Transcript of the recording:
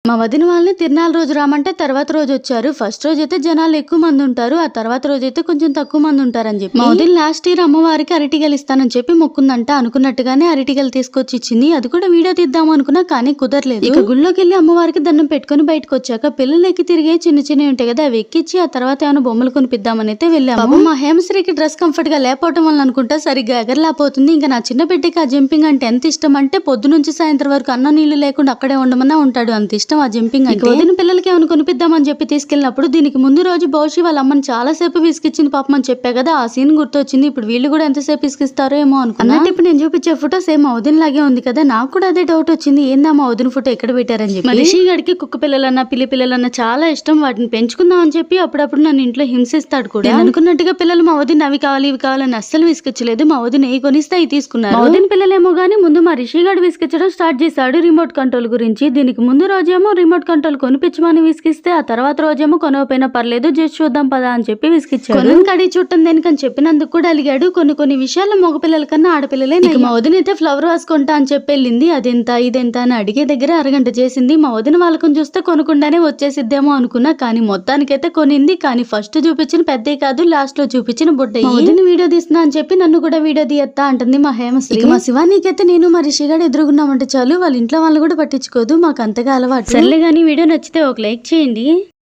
మా వదిన వాళ్ళని తిరునాళ్ళ రోజు రామంటే తర్వాత రోజు వచ్చారు. ఫస్ట్ రోజు అయితే జనాలు ఎక్కువ మంది ఉంటారు, ఆ తర్వాత రోజు అయితే కొంచెం తక్కువ మంది ఉంటారని చెప్పి మా వదిన లాస్ట్ ఇయర్ అమ్మవారికి అరటిగలు ఇస్తానని చెప్పి మొక్కుందంట. అనుకున్నట్టుగానే అరటిగలు తీసుకొచ్చి ఇచ్చింది. అది కూడా వీడియో తీద్దాం అనుకున్నా కానీ కుదరలేదు. ఇక గుళ్ళోకి వెళ్ళి అమ్మవారికి దండం పెట్టుకుని బయటకు వచ్చాక పిల్లలు ఎక్కి తిరిగే చిన్న చిన్నవి ఉంటాయి కదా, అవి ఎక్కిచ్చి ఆ తర్వాత ఏమైనా బొమ్మలు కొనిపిద్దామని అయితే వెళ్ళాము. మా హేమశ్రీకి డ్రెస్ కంఫర్ట్ గా లేకపోవడం వల్ల అనుకుంటా సరిగ్గా ఎగరలేకపోతుంది. ఇంకా నా చిన్న బిడ్డకి ఆ జంపింగ్ అంటే ఎంత ఇష్టం అంటే పొద్దు నుంచి సాయంత్రం వరకు అన్నం నీళ్లు లేకుండా అక్కడే ఉండమన్నా ఉంటాడు, అంత ఇష్టం ఆ జంపింగ్ అంటే. వదిన పిల్లలకి ఏమైనా కొనిపిద్దామని చెప్పి తీసుకెళ్ళినప్పుడు దీనికి ముందు రోజు భవిష్య వాళ్ళ అమ్మని చాలా సేపు విసిగిచ్చింది పాపం అని చెప్పా కదా, ఆ సీన్ గుర్తొచ్చింది. ఇప్పుడు వీళ్ళు కూడా ఎంతసేపు విసిగిస్తారో ఏమో అనుకున్నా. ఇప్పుడు నేను చూపించే ఫోటో సేమ్ మా వదిన లాగే ఉంది కదా, నాకు కూడా అదే డౌట్ వచ్చింది, ఏందా మా వదిన ఫోటో ఎక్కడ పెట్టారని చెప్పి. రిషి గడికి కుక్క పిల్లలన్నా పిల్లి పిల్లలన్నా చాలా ఇష్టం, వాటిని పెంచుకుందాం అని చెప్పి అప్పుడప్పుడు నన్ను ఇంట్లో హింసిస్తాడు కూడా. అనుకున్నట్టుగా పిల్లలు మా వదిన అవి కావాలి ఇవి కావాలని అస్సలు విసిగించలేదు. మా వదిన ఏ కొనిస్తే అవి తీసుకున్నారు. మా వదిన పిల్లలేమో గానీ ముందు మా రిషి గడు విసిగించడం స్టార్ట్ చేశాడు రిమోట్ కంట్రోల్ గురించి. దీనికి ముందు రోజేమో రిమోట్ కంట్రోల్ కొనిపించమని విసిగిస్తే, ఆ తర్వాత రోజేమో కొనకపోయినా పర్లేదు జస్ట్ చూద్దాం పదా అని చెప్పి విసిగిచ్చాడు. కడి చుట్టం దేనికని చెప్పినందుకు కూడా అలిగాడు. కొన్ని విషయాల్లో మగపిల్లల కన్నా ఆడపిల్లలే. మా వదిన అయితే ఫ్లవర్ వాస్ కొంటా అని చెప్పి వెళ్ళింది. అదెంత ఇదెంత అని అడిగే దగ్గర అరగంట చేసింది. మా వదిన వాళ్ళకం చూస్తే కొనకుండానే వచ్చేసిద్దేమో అనుకున్నా, కానీ మొత్తానికైతే కొనింది. కానీ ఫస్ట్ చూపించిన పెద్దే కాదు, లాస్ట్ లో చూపించిన బుడ్డ. వదిన వీడియో తీస్తున్నా అని చెప్పి నన్ను కూడా వీడియో తీయత్తా అంటుంది మా హేమశ్రీ. మా శివానీకైతే నేను మా రిషిగాడు ఎదురుగున్నామంటే చాలు, వాళ్ళ ఇంట్లో వాళ్ళు కూడా పట్టించుకోదు, మాకు అంతగా అలవాటు. సర్లే గానీ వీడియో నచ్చితే ఒక లైక్ చేయండి.